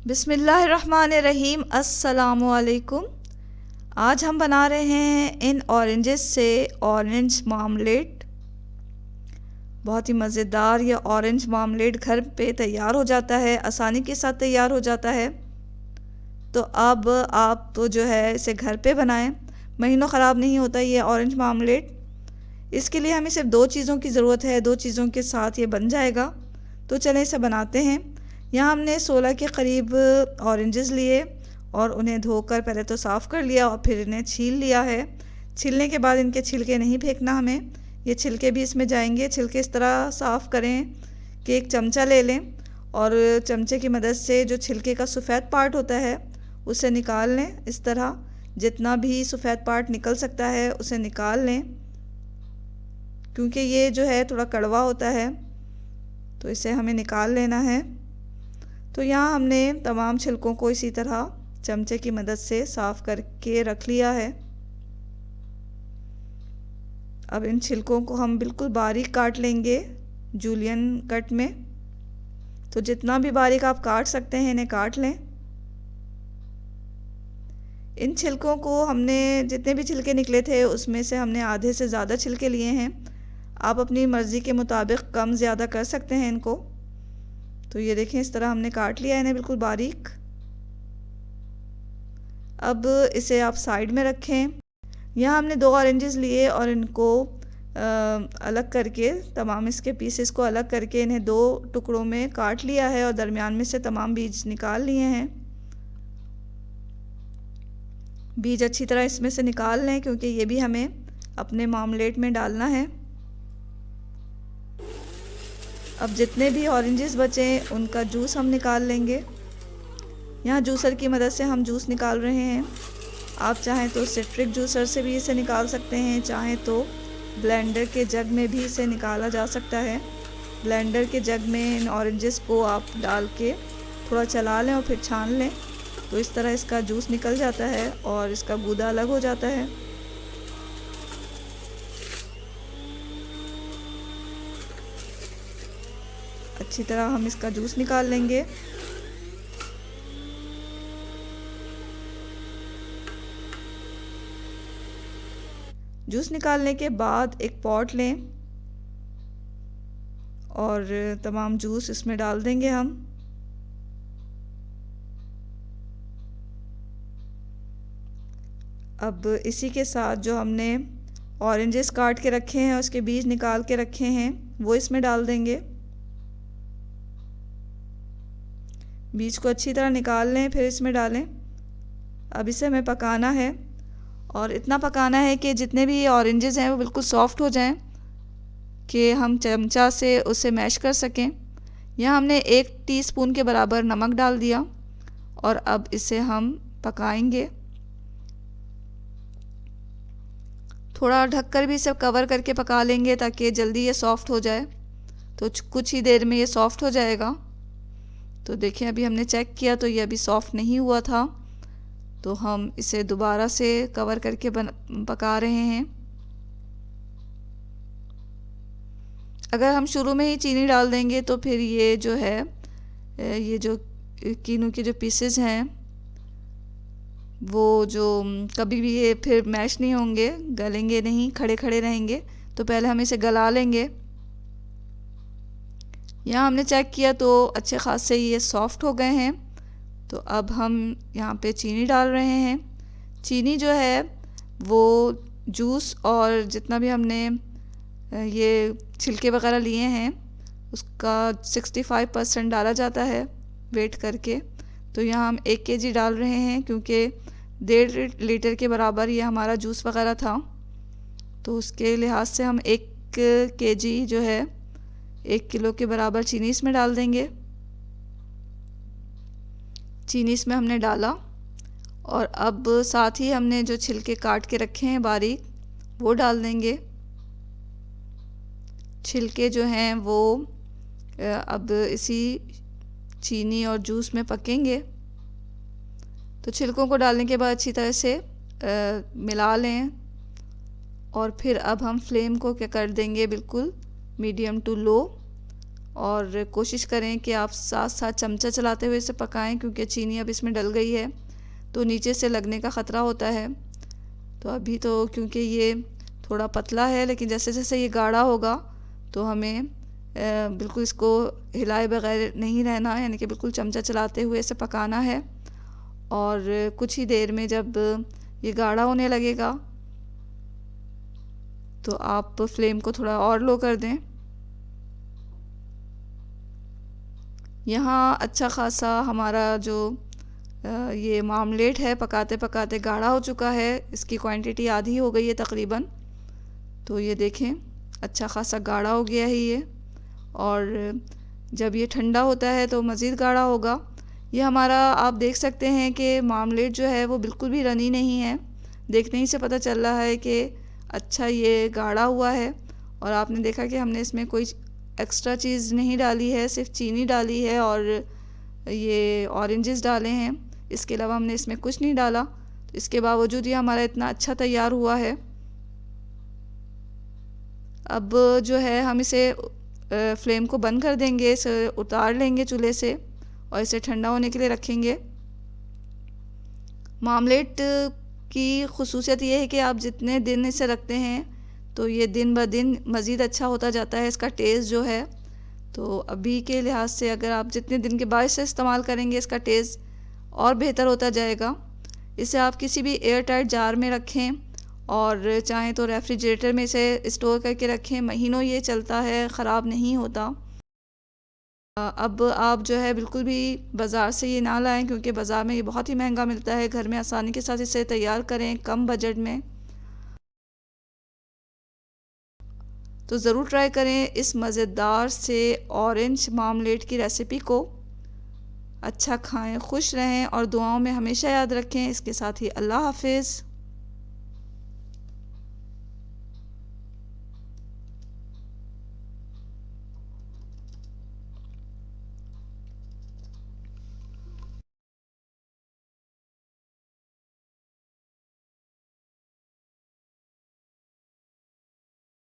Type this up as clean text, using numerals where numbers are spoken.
बिस्मिल्लाहिर्रहमानिर्रहीम। अस्सलामुअलैकुम। आज हम बना रहे हैं इन ऑरेंजेस से ऑरेंज मार्मलेड। बहुत ही मज़ेदार ये ऑरेंज मार्मलेड घर पे तैयार हो जाता है, आसानी के साथ तैयार हो जाता है। तो अब आप तो जो है इसे घर पे बनाएं, महीनों ख़राब नहीं होता ये ऑरेंज मार्मलेड। इसके लिए हमें सिर्फ दो चीज़ों की ज़रूरत है, दो चीज़ों के साथ ये बन जाएगा। तो चलें इसे बनाते हैं। यहाँ हमने 16 के करीब ऑरेंजेस लिए और उन्हें धोकर पहले तो साफ़ कर लिया और फिर इन्हें छील लिया है। छीलने के बाद इनके छिलके नहीं फेंकना हमें, ये छिलके भी इसमें जाएंगे। छिलके इस तरह साफ़ करें कि एक चमचा ले लें और चमचे की मदद से जो छिलके का सफ़ेद पार्ट होता है उसे निकाल लें। इस तरह जितना भी सफ़ेद पार्ट निकल सकता है उसे निकाल लें, क्योंकि ये जो है थोड़ा कड़वा होता है तो इसे हमें निकाल लेना है। तो यहाँ हमने तमाम छिलकों को इसी तरह चमचे की मदद से साफ़ करके रख लिया है। अब इन छिलकों को हम बिल्कुल बारीक काट लेंगे जूलियन कट में। तो जितना भी बारीक आप काट सकते हैं इन्हें काट लें। इन छिलकों को हमने जितने भी छिलके निकले थे उसमें से हमने आधे से ज़्यादा छिलके लिए हैं। आप अपनी मर्ज़ी के मुताबिक कम ज़्यादा कर सकते हैं इनको। तो ये देखें, इस तरह हमने काट लिया इन्हें बिल्कुल बारीक। अब इसे आप साइड में रखें। यहाँ हमने 2 ऑरेंजेस लिए और इनको अलग करके तमाम इसके पीसेस को अलग करके इन्हें 2 टुकड़ों में काट लिया है और दरमियान में से तमाम बीज निकाल लिए हैं। बीज अच्छी तरह इसमें से निकाल लें, क्योंकि ये भी हमें अपने मार्मलेड में डालना है। अब जितने भी ऑरेंजेस बचे उनका जूस हम निकाल लेंगे। यहाँ जूसर की मदद से हम जूस निकाल रहे हैं। आप चाहें तो सिट्रिक जूसर से भी इसे निकाल सकते हैं, चाहें तो ब्लेंडर के जग में भी इसे निकाला जा सकता है। ब्लेंडर के जग में इन ऑरेंजेस को आप डाल के थोड़ा चला लें और फिर छान लें, तो इस तरह इसका जूस निकल जाता है और इसका गूदा अलग हो जाता है। अच्छी तरह हम इसका जूस निकाल लेंगे। जूस निकालने के बाद एक पॉट लें और तमाम जूस इसमें डाल देंगे हम। अब इसी के साथ जो हमने ऑरेंजेस काट के रखे हैं और उसके बीज निकाल के रखे हैं वो इसमें डाल देंगे। बीज को अच्छी तरह निकाल लें, फिर इसमें डालें। अब इसे हमें पकाना है और इतना पकाना है कि जितने भी ऑरेंजेस हैं वो बिल्कुल सॉफ्ट हो जाएं कि हम चमचा से उसे मैश कर सकें। यहाँ हमने 1 टीस्पून के बराबर नमक डाल दिया और अब इसे हम पकाएंगे। थोड़ा ढककर भी इसे कवर करके पका लेंगे ताकि जल्दी ये सॉफ्ट हो जाए। तो कुछ ही देर में ये सॉफ्ट हो जाएगा। तो देखिए, अभी हमने चेक किया तो ये अभी सॉफ्ट नहीं हुआ था, तो हम इसे दोबारा से कवर करके पका रहे हैं। अगर हम शुरू में ही चीनी डाल देंगे तो फिर ये जो है ये जो कीनू के जो पीसेस हैं वो जो कभी भी ये फिर मैश नहीं होंगे, गलेंगे नहीं, खड़े खड़े रहेंगे। तो पहले हम इसे गला लेंगे। यहाँ हमने चेक किया तो अच्छे खासे ये सॉफ्ट हो गए हैं। तो अब हम यहाँ पे चीनी डाल रहे हैं। चीनी जो है वो जूस और जितना भी हमने ये छिलके वगैरह लिए हैं उसका 65% डाला जाता है वेट करके। तो यहाँ हम 1 kg डाल रहे हैं, क्योंकि 1.5 लीटर के बराबर ये हमारा जूस वगैरह था। तो उसके लिहाज से हम 1 kg जो है 1 किलो के बराबर चीनी इसमें डाल देंगे। चीनी इसमें हमने डाला और अब साथ ही हमने जो छिलके काट के रखे हैं बारीक वो डाल देंगे। छिलके जो हैं वो अब इसी चीनी और जूस में पकेंगे। तो छिलकों को डालने के बाद अच्छी तरह से मिला लें और फिर अब हम फ्लेम को क्या कर देंगे, बिल्कुल मीडियम टू लो, और कोशिश करें कि आप साथ साथ चमचा चलाते हुए इसे पकाएं, क्योंकि चीनी अब इसमें डल गई है तो नीचे से लगने का ख़तरा होता है। तो अभी तो क्योंकि ये थोड़ा पतला है, लेकिन जैसे जैसे ये गाढ़ा होगा तो हमें बिल्कुल इसको हिलाए बगैर नहीं रहना है, यानी कि बिल्कुल चमचा चलाते हुए इसे पकाना है। और कुछ ही देर में जब ये गाढ़ा होने लगेगा तो आप फ्लेम को थोड़ा और लो कर दें। यहाँ अच्छा खासा हमारा जो ये मामलेट है पकाते पकाते गाढ़ा हो चुका है, इसकी क्वांटिटी आधी हो गई है तकरीबन। तो ये देखें अच्छा खासा गाढ़ा हो गया है ये, और जब ये ठंडा होता है तो मज़ीद गाढ़ा होगा। ये हमारा आप देख सकते हैं कि मामलेट जो है वो बिल्कुल भी रनी नहीं है, देखने ही से पता चल रहा है कि अच्छा ये गाढ़ा हुआ है। और आपने देखा कि हमने इसमें कोई एक्स्ट्रा चीज़ नहीं डाली है, सिर्फ चीनी डाली है और ये ऑरेंजेस डाले हैं, इसके अलावा हमने इसमें कुछ नहीं डाला। तो इसके बावजूद ये हमारा इतना अच्छा तैयार हुआ है। अब जो है हम इसे फ्लेम को बंद कर देंगे, इसे उतार लेंगे चूल्हे से और इसे ठंडा होने के लिए रखेंगे। मामलेट की ख़ुसूसियत ये है कि आप जितने दिन इसे रखते हैं तो ये दिन ब दिन मज़ीद अच्छा होता जाता है इसका टेस्ट जो है। तो अभी के लिहाज से अगर आप जितने दिन के बाद इसे इस्तेमाल करेंगे इसका टेस्ट और बेहतर होता जाएगा। इसे आप किसी भी एयर टाइट जार में रखें और चाहें तो रेफ्रिजरेटर में इसे स्टोर करके रखें, महीनों ये चलता है, ख़राब नहीं होता। अब आप जो है बिल्कुल भी बाज़ार से ये ना लाएं, क्योंकि बाज़ार में ये बहुत ही महंगा मिलता है। घर में आसानी के साथ इसे तैयार करें कम बजट में। तो ज़रूर ट्राई करें इस मज़ेदार से ऑरेंज मामलेट की रेसिपी को। अच्छा खाएं, खुश रहें और दुआओं में हमेशा याद रखें। इसके साथ ही अल्लाह हाफ़िज़।